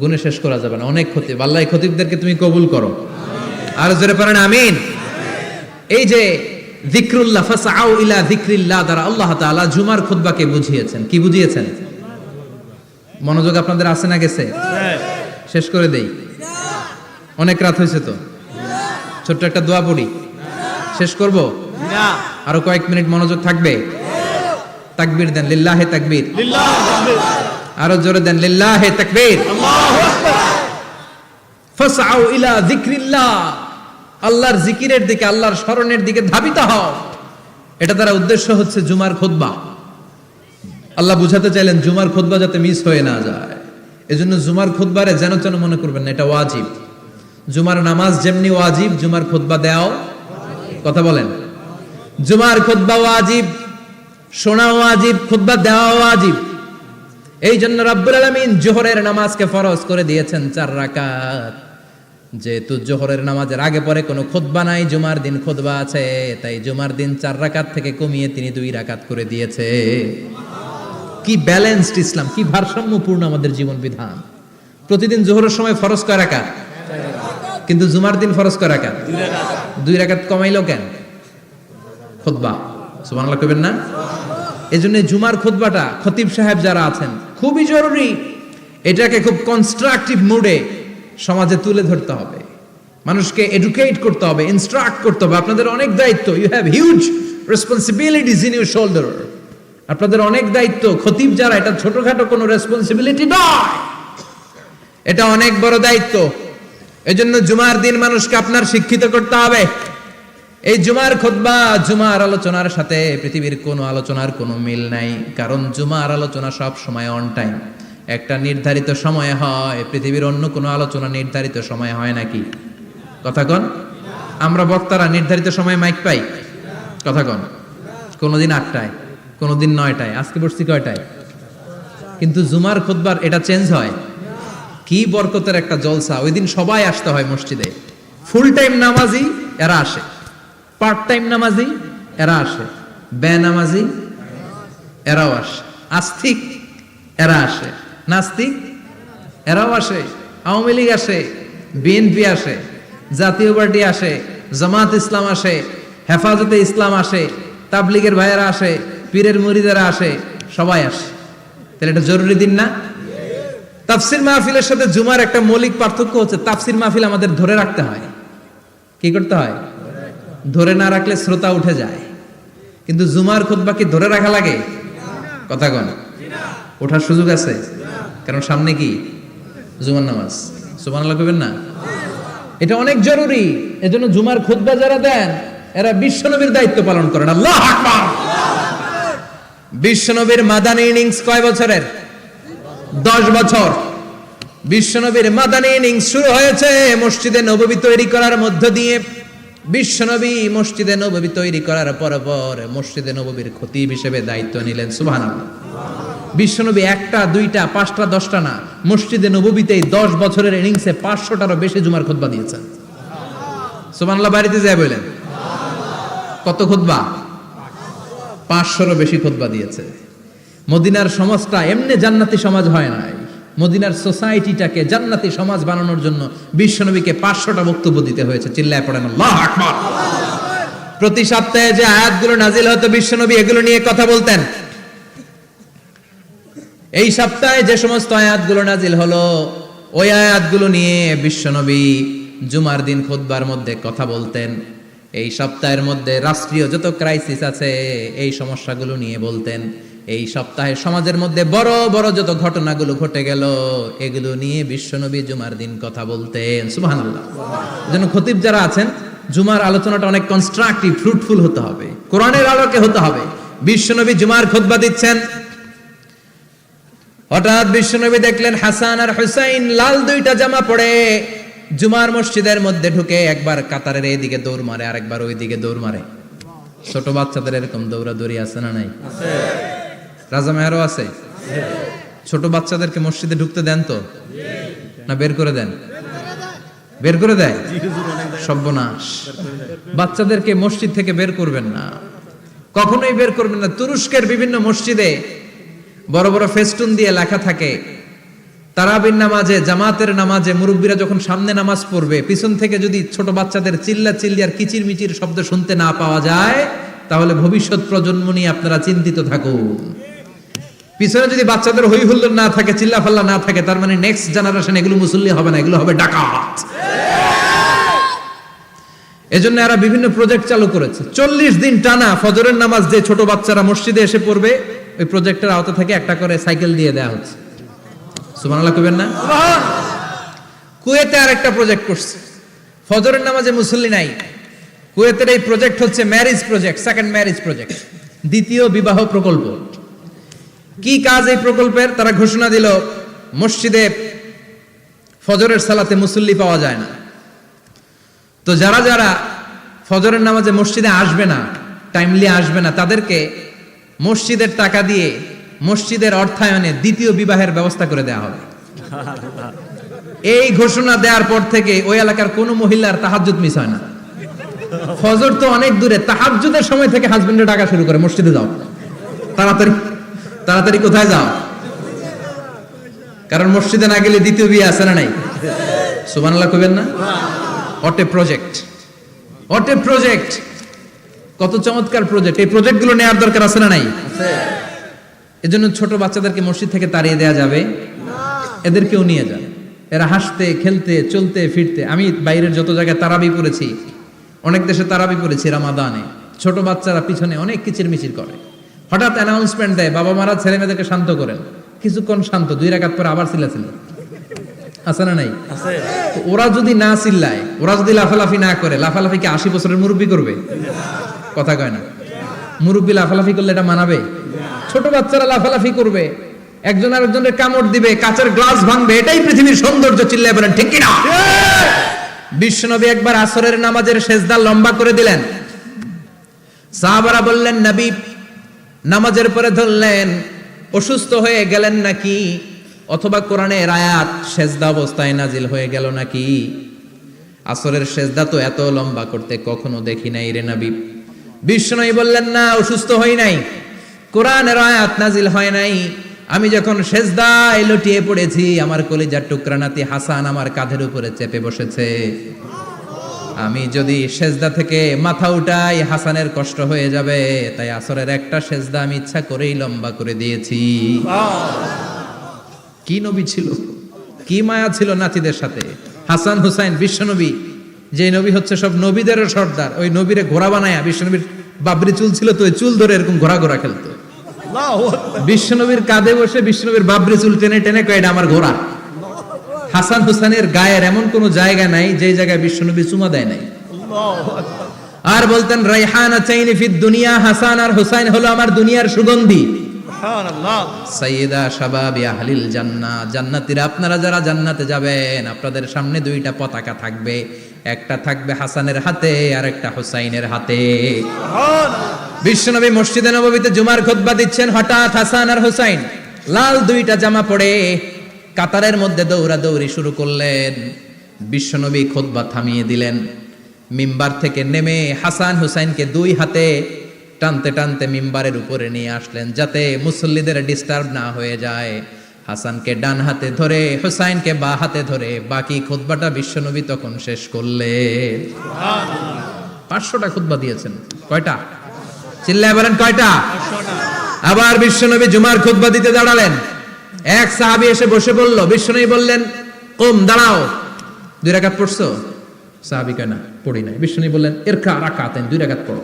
গুণে শেষ করা যাবে না, অনেক খতিব। আল্লাহ এই খতিবদেরকে তুমি কবুল করো, আর জোরে পড়েন আমিন। এই যে যিকরুল্লাহ, ফাসআউ ইলা যিকরিল্লাহ দ্বারা আল্লাহ তাআলা জুমার খুতবাকে বুঝিয়েছেন। কি বুঝিয়েছেন? মনোযোগ আপনাদের আছে না গেছে? শেষ করে দেই, অনেক রাত হয়েছে তো। ছোট্ট একটা দোয়া পড়ি, শেষ করব না, আরো কয়েক মিনিট মনোযোগ থাকবে। তাকবীর দেন, লিল্লাহে তাকবীর। আরো জোরে দেন, লিল্লাহে তাকবীর। ফাসআউ ইলা যিকরিল্লাহ, আল্লাহর জিকিরের দিকে, আল্লাহর স্মরণের দিকে ধাবিত হও। এটা দ্বারা উদ্দেশ্য হচ্ছে জুমার খুতবা। আল্লাহ বুঝাতে চাইলেন জুমার খুতবা যাতে মিস হয়ে না যায়, এজন্য জুমার খুতবারে যেন তেন মনে করবেন না, এটা ওয়াজিব। জুমার নামাজ যেমনি ওয়াজিব, জুমার খুতবা দেওয়াও, কথা বলেন, জুমার খুতবা ওয়াজিব, শোনা ওয়াজিব, খুতবা দেওয়া ওয়াজিব। এই জন্য রব্বুল আলামিন জোহরের নামাজকে ফরজ করে দিয়েছেন 4 রাকাত। যেহেতু জোহরের নামাজের আগে পরে কোনো খুতবা নাই, জুমার দিন খুতবা আছে, তাই জুমার দিন 4 রাকাত থেকে কমিয়ে তিনি 2 রাকাত করে দিয়েছে। কি ব্যালেন্সড ইসলাম, কি ভারসাম্যপূর্ণ আমাদের জীবন বিধান। প্রতিদিন জোহরের সময় ফরজ কয় রাকাত, কিন্তু জুমার দিন ফরজ কয় রাকাত? 2 রাকাত কমাইলো কেন? খুতবা, সুবহানাল্লাহ কইবেন না? এজন্য জুমার খুতবাটা খতিব সাহেব যারা আছেন খুবই জরুরি। এটাকে খুব কনস্ট্রাকটিভ মুডে সমাজে তুলে ধরতে হবে, মানুষকে এডুকেট করতে হবে, ইনস্ট্রাক্ট করতে হবে। আপনাদের অনেক দায়িত্ব, you have huge responsibilities in your shoulder. আপনাদের অনেক দায়িত্ব। খতিব যারা, এটা ছোটখাটো কোনো রেসপন্সিবিলিটি নয়, এটা অনেক বড় দায়িত্ব। এজন্য জুমার দিন মানুষকে আপনার শিক্ষিত করতে হবে। এই জুমার খুতবা, জুমার আলোচনার সাথে পৃথিবীর কোনো আলোচনার কোনো মিল নাই, কারণ জুমার আলোচনা সব সময় অন টাইম, একটা নির্ধারিত সময় হয়। পৃথিবীর অন্য কোনো আলোচনা নির্ধারিত সময় হয় নাকি? কথা কন। আমরা বক্তারা নির্ধারিত সময়ে মাইক পাই? কথা কন। কোনোদিন 8টায়, কোনোদিন 9টায়, আজকে বসছি কয়টায়? কিন্তু জুমার খুতবার এটা চেঞ্জ হয়। কি বরকতের একটা জলসা! ওই দিন সবাই আসতে হয় মসজিদে। ফুল টাইম নামাজি এরা আসে, পার্ট টাইম নামাজি এরা আসে, বেনামাজি এরাও আসে, আস্তিক এরা আসে, নাস্তিক এরাও আসে, আওয়ামী লীগ আসে, বিএনপি আসে, জাতীয় পার্টি আসে, জামাত ইসলাম আসে, হেফাজতে ইসলাম আসে, তাবলীগের ভাইয়েরা আসে, পীরের মুরিদেরা আসে, সবাই আসে। তাহলে এটা জরুরি দিন না? তাফসির মাহফিলের সাথে জুমার একটা মৌলিক পার্থক্য হচ্ছে, তাফসির মাহফিল আমাদের ধরে রাখতে হয়। কি করতে হয়? ধরে না রাখলে শ্রোতা উঠে যায়। কিন্তু জুমার খুতবা কি ধরে রাখা লাগে? কথা কন, ওঠার সুযোগ আছে? কারণ সামনে কি জুমার নামাজ। সুবহানাল্লাহ কইবেন না? এটা অনেক জরুরি। এজন্য জুমার খুতবা যারা দেন এরা বিশ্বনবীর দায়িত্ব পালন করেন। আল্লাহু আকবার। বিশ্বনবীর মাদানী ইনিংস কয় বছরের? 10 বছর। বিশ্বনবীর মাদানী ইনিংস শুরু হয়েছে মসজিদে নববী তৈরি করার মধ্য দিয়ে। বিশ্বনবী মসজিদে নববী তৈরি করার পর মসজিদে নববীর খতিব হিসেবে দায়িত্ব নিলেন। সুবহানাল্লাহ। বিশ্বনবী একটা, দুইটা, পাঁচটা, 10টা না, মসজিদে নববীতেই 10 বছরের ইনিংসে 500টারও বেশি জুমার খুতবা দিয়েছেন। সুবহানাল্লাহ। বাড়িতে যায় বলেন কত খুতবা? 500রও বেশি খুতবা দিয়েছে। মদিনার সমাজটা এমনি জান্নাতি সমাজ হয় নাই। মদিনার সোসাইটিটাকে জান্নাতি সমাজ বানানোর জন্য বিশ্বনবীকে 500টা বক্তব্য দিতে হয়েছে। চিল্লায় পড়েন আল্লাহু আকবার। প্রতি সপ্তাহে যে আয়াতগুলো নাজিল হতো বিশ্বনবী এগুলো নিয়ে কথা বলতেন। এই সপ্তাহে যে সমস্ত আয়াতগুলো নাজিল হলো ওই আয়াতগুলো নিয়ে বিশ্বনবী জুমার দিন খুতবার মধ্যে কথা বলতেন। এই সপ্তাহের মধ্যে রাষ্ট্রীয় যত ক্রাইসিস আছে এই সমস্যাগুলো নিয়ে বলতেন। এই সপ্তাহে সমাজের মধ্যে বড় বড় যত ঘটনাগুলো ঘটে গেল এগুলো নিয়ে বিশ্বনবী জুমার দিন কথা বলতেন। সুবহানাল্লাহ। এজন্য খতিব যারা আছেন জুমার আলোচনাটা অনেক কনস্ট্রাকটিভ, ফ্রুটফুল হতে হবে, কোরআনের আলোকে হতে হবে। বিশ্বনবী জুমার খুতবা দিচ্ছেন, হঠাৎ বিশ্বনবী দেখলেন হাসান আর হুসাইন লাল 2টা জামা পরে জুমার মসজিদের মধ্যে ঢুকে একবার কাতারের এইদিকে দৌড় মারে আর একবার ওইদিকে দৌড় মারে। ছোট বাচ্চাদের এরকম দৌড়াদৌড়ি আছে না নাই? আছে। রাজা মেয়ারও আছে। ছোট বাচ্চাদেরকে মসজিদে ঢুকতে দেন তো না বের করে দেন? বের করে দেয়। সর্বনাশ। বাচ্চাদেরকে মসজিদ থেকে বের করবেন না, কখনোই বের করবেন না। তুরস্কের বিভিন্ন মসজিদে বড় বড় ফেস্টুন দিয়ে লেখা থাকে তারাবির নামাজে, জামাতের নামাজে মুরব্বীরা যখন সামনে নামাজ পড়বে পিছন থেকে যদি ছোট বাচ্চাদের চিল্লা চিল্লি আর কিচির মিচির শব্দ শুনতে না পাওয়া যায় তাহলে ভবিষ্যৎ প্রজন্ম নিয়ে আপনারা চিন্তিত থাকুন। পিছনে যদি বাচ্চাদের হই হুল্লোড় না থাকে, চিল্লা ফাল্লা না থাকে, তার মানে নেক্সট জেনারেশন এগুলো মুসল্লি হবে না, এগুলো হবে ডাকাত। এজন্য এরা বিভিন্ন প্রজেক্ট চালু করেছে। 40 দিন টানা ফজরের নামাজ যে ছোট বাচ্চারা মসজিদে এসে পড়বে ওই প্রজেক্টের আওতা থেকে একটা করে সাইকেল দিয়ে দেওয়া হচ্ছে। সুবহানাল্লাহ কইবেন না? কুয়েতে আরেকটা প্রজেক্ট করছে, ফজরের নামাজে মুসল্লি নাই। কুয়েতের এই প্রজেক্ট হচ্ছে marriage project, second marriage project, দ্বিতীয় বিবাহ প্রকল্প। কি কাজ এই প্রকল্পের? তারা ঘোষণা দিল মসজিদে ফজরের সালাতে মুসল্লি পাওয়া যায় না, তো যারা যারা ফজরের নামাজে মসজিদে আসবে না, টাইমলি আসবে না, তাদেরকে মসজিদের টাকা দিয়ে মসজিদের অর্থায়নে দ্বিতীয় বিবাহের ব্যবস্থা করে দেওয়া হবে। এই ঘোষণা দেওয়ার পর থেকে ওই এলাকার কোনো মহিলার তাহাজ্জুদ মিস হয় না। ফজর তো অনেক দূরে, তাহাজ্জুদের সময় থেকে হাজবেন্ডের ডাকা শুরু করে মসজিদে যাও, তাড়াতাড়ি তাড়াতাড়ি কোথায় যাও, কারণ মসজিদে না গেলে দ্বিতীয় বিয়ে আছে না নাই? সুবহানাল্লাহ কইবেন না? What a project, what a project, কত চমৎকার প্রজেক্ট। এই প্রজেক্টগুলো নেওয়ার দরকার আছে না নাই? এজন্য ছোট বাচ্চাদেরকে মসজিদ থেকে তাড়িয়ে দেওয়া যাবে না, এদেরকেও নিয়ে যান। এরা হাসতে খেলতে চলতে ফিরতে, আমি বাইরের যত জায়গায় তারাবি পড়েছি, অনেক দেশে তারাবি পড়েছি রামাদানে, ছোট বাচ্চারা পিছনে অনেক কিচির মিচির করে, হঠাৎ অ্যানাউন্সমেন্ট দেয় বাবা মারা ছেলে মেয়েদেরকে শান্ত করেন, কিছুক্ষণ শান্ত, 2 রাকাত পরে আবার চিল্লাচিল্লি, আছে না নাই? ওরা যদি না চিল্লায়, ওরা যদি লাফালাফি না করে, লাফালাফি কি 80 বছরের মুরব্বি করবে? কথা কয় না। মুরব্বি লাফালাফি করলে এটা মানাবে? ছোট বাচ্চারা লাফালাফি করবে, একজন আরেকজনের কামড় দিবে, কাঁচের গ্লাস ভাঙবে, এটাই পৃথিবীর সৌন্দর্য। চিল্লায় বলেন ঠিক কিনা? বিশ্বনবী একবার আসরের নামাজের সেজদা লম্বা করে দিলেন, সাহাবারা বললেন নবী নামাজের পরে ধরলেন অসুস্থ হয়ে গেলেন নাকি, অথবা কোরআনের আয়াত সেজদা অবস্থায় নাজিল হয়ে গেল নাকি? আসরের সেজদা তো এত লম্বা করতে কখনো দেখি নাই রে নবী। বিশ্বনবী বললেন না, অসুস্থ হই নাই, কোরআনের আয়াত নাজিল হয় নাই, আমি যখন সেজদায় লুটিয়ে পড়েছি আমার কলিজার টুকরা নাতি হাসান আমার কাঁধের উপরে চেপে বসেছে। আমি যদি সেজদা থেকে মাথা উঠাই হাসানের কষ্ট হয়ে যাবে, তাই আসরের একটা সেজদা আমি ইচ্ছা করেই লম্বা করে দিয়েছি। কি নবী ছিল, কি মায়া ছিল নাতিদের সাথে। হাসান হুসাইন বিশ্বনবী, যে নবী হচ্ছে সব নবীদেরও সর্দার, ওই নবীরে ঘোড়া বানায়া, বিশ্বনবীর বাবরি চুল ছিল তো ওই চুল ধরে এরকম ঘোড়া ঘোড়া খেলতো। বিশ্বনবীর কাঁধে বসে বিশ্বনবীর বাবরি চুল টেনে টেনে কয় এটা আমার ঘোড়া। হাসান হুসাইনের গায়ের এমন কোন জায়গা নাই যে জায়গায় বিশ্বনবী চুমা দেয় নাই। আর বলতেন রাইহানাতাইনি ফিদ দুনিয়া, হাসান আর হুসাইন হলো আমার দুনিয়ার সুগন্ধি। সুবহানাল্লাহ। সাইয়্যিদা শাবাবি আহলিল জান্নাহ, জান্নাতীরা আপনারা যারা জান্নাতে যাবেন আপনাদের সামনে দুইটা পতাকা থাকবে, একটা থাকবে হাসানের হাতে আর একটা হুসাইনের হাতে। বিশ্বনবী মসজিদে নববীতে জুমার খুতবা দিচ্ছেন, হঠাৎ হাসান আর হুসাইন লাল দুইটা জামা পরে কাতারের মধ্যে দৌড়াদৌড়ি শুরু করলেন। বিশ্বনবী খুতবা থামিয়ে দিলেন, মিম্বার থেকে নেমে হাসান হুসাইনকে দুই হাতে টানতে টানতে মিম্বারের উপরে নিয়ে আসলেন যাতে মুসল্লিদের ডিস্টার্ব না হয়ে যায়। হাসানকে ডান হাতে ধরে হুসাইনকে বা হাতে ধরে বাকি খুতবাটা বিশ্বনবী তখন শেষ করলেন। 500টা খুতবা দিয়েছেন। কয়টা? চিল্লায় বলেন কয়টা? আবার বিশ্বনবী জুমার খুতবা দিতে দাঁড়ালেন। এক সাহাবী এসে বসে বলল, বিশ্বনবী বললেন কুম, দাঁড়াও। 2 রাকাত পড়ছো? সাহাবী কয় না, পড়ি নাই। বিশ্বনবী বললেন ইরকা রাকাতাইন, 2 রাকাত পড়ো।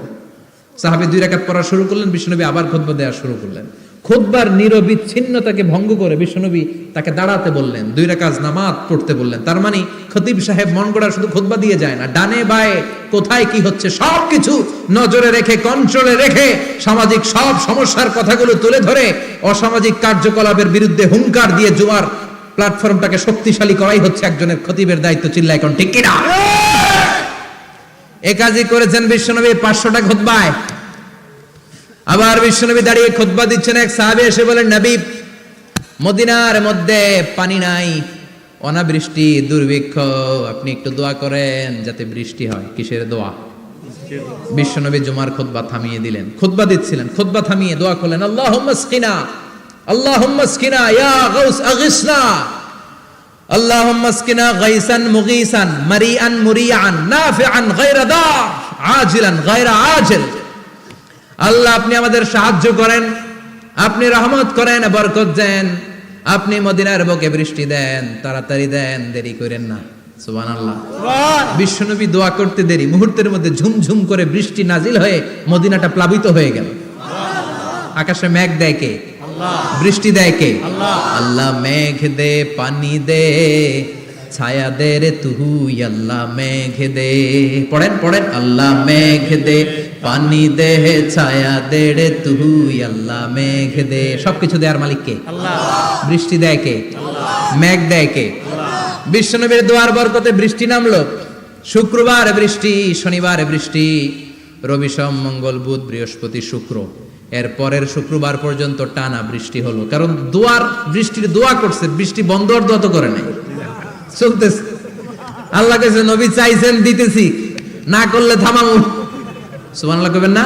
সাহাবী 2 রাকাত পড়া শুরু করলেন, বিশ্বনবী আবার খুতবা দেওয়া শুরু করলেন। খুতবার নিরবিচ্ছিন্নতাকে ভঙ্গ করে বিশ্বনবী তাকে দাঁড়াতে বললেন, 2 রাকাত নামাজ পড়তে বললেন। তার মানে খতিব সাহেব মন গড়া শুধু খুতবা দিয়ে যায় না, ডানে বায়ে কোথায় কি হচ্ছে সবকিছু নজরে রেখে, কন্ট্রোলে রেখে সামাজিক সব সমস্যার কথাগুলো তুলে ধরে অসামাজিক কার্যকলাপের বিরুদ্ধে হুঙ্কার দিয়ে জুমার প্ল্যাটফর্মটাকে শক্তিশালী করাই হচ্ছে একজনের খতিবের দায়িত্ব। চিল্লায় এখন ঠিক কিনা? এ কাজই করেছেন বিশ্বনবী 500টা খুতবায়। আবার বিশ্বনবী দাঁড়িয়ে খুতবা দিচ্ছেন, এক সাহাবী এসে বলেন, নবী মদিনার মধ্যে পানি নাই, অনাবৃষ্টি, দুর্ভিক্ষ, আপনি একটু দোয়া করেন যাতে বৃষ্টি হয়। কিসের দোয়া? বিশ্বনবী জুমার খুতবা থামিয়ে দিলেন, খুতবা দিচ্ছিলেন, খুতবা থামিয়ে দোয়া করলেন, আল্লাহুম্মা আসকিনা, আল্লাহুম্মা আসকিনা ইয়া গাউস আগিসনা, আল্লাহুম্মা আসকিনা গাইসান মুগীসান মারিআন মুরিআন নাফিআন গায়রা দার আজিলান গায়রা আজিল। আল্লাহ আপনি আমাদের সাহায্য করেন, আপনি রহমত করেন, বরকত দেন, আপনি মদিনার বুকে বৃষ্টি দেন, তাড়াতাড়ি দেন, দেরি করেন না। সুবহানাল্লাহ। বিশ্বনবী দোয়া করতে দেরি, মুহূর্তের মধ্যে ঝুমঝুম করে বৃষ্টি নাজিল হয়ে মদিনাটা প্লাবিত হয়ে গেল। আকাশে মেঘ দেয় কে? বৃষ্টি দেয় কে? আল্লাহ মেঘ দে, পানি দে, ছায়া দে রে তুই, আল্লাহ মেঘ দে। পড়েন পড়েন, আল্লাহ মেঘ দে, পানি দে, ছায়া দে রে তুই, আল্লাহ মেঘ দে। সবকিছু দেয়ার মালিক কে? আল্লাহ। বৃষ্টি দেয় কে? আল্লাহ। মেঘ দেয় কে? বিশ্বনবীর দোয়ার বরকতে বৃষ্টি নামলো। শুক্রবার বৃষ্টি, শনিবার বৃষ্টি, রবি সোম মঙ্গল বুধ বৃহস্পতি শুক্র, এর পরের শুক্রবার পর্যন্ত টানা বৃষ্টি হলো। কারণ দোয়ার বৃষ্টির দোয়া করছে, বৃষ্টি বন্ধ আর দোয়া তো করে নাই, চলতেছে। আল্লাহ কাছে নবী চাইছেন, দিতেছি, না করলে থামাবো। সুবহানাল্লাহ কইবেন না?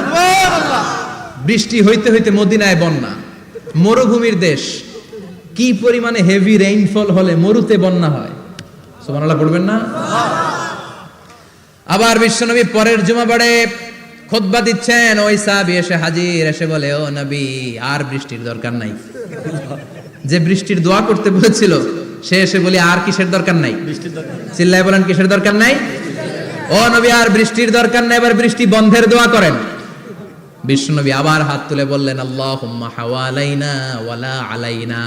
বৃষ্টি হইতে হইতে মদিনায় বন্যা, মরুভূমির দেশ, কি পরিমাণে হেভি রেইনফল হলে মরুতে বন্যা হয়। সুবহানাল্লাহ পড়বেন না? আবার বিশ্বনবী পরের জুমাবারে খুতবা দিচ্ছেন, ওই সাহাবী এসে হাজির, এসে বলে, ও নবী আর বৃষ্টির দরকার নাই। যে বৃষ্টির দোয়া করতে বলেছিল সে এসে বলি আর কিসের দরকার নাই? চিল্লায় বলেন কিসের দরকার নাই? ও নবী আর বৃষ্টির দরকার নাই, এবার বৃষ্টি বন্ধের দোয়া করেন। বিশ্বনবী আবার হাত তুলে বললেন, আল্লাহুম্মা হাওয়ালাইনা ওয়ালা আলাইনা,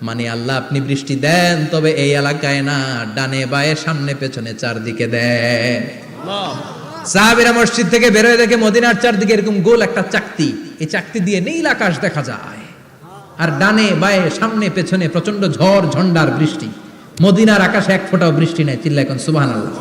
মানে আল্লাহ আপনি বৃষ্টি দেন তবে এই এলাকায় না, ডানে বায়ে সামনে পেছনে চারদিকে দেন। সাহাবীরা মসজিদ থেকে বের হয়ে দেখে মদিনার চারদিকে এরকম গোল একটা চাকতি, এই চাকতি দিয়ে নীল আকাশ দেখা যায়, আর ডানে বায়ে সামনে পেছনে প্রচন্ড ঝড় ঝন্ডার বৃষ্টি। মদিনার আকাশে এক ফোঁটাও বৃষ্টি নাই। চিল্লা এখন সুবহানাল্লাহ।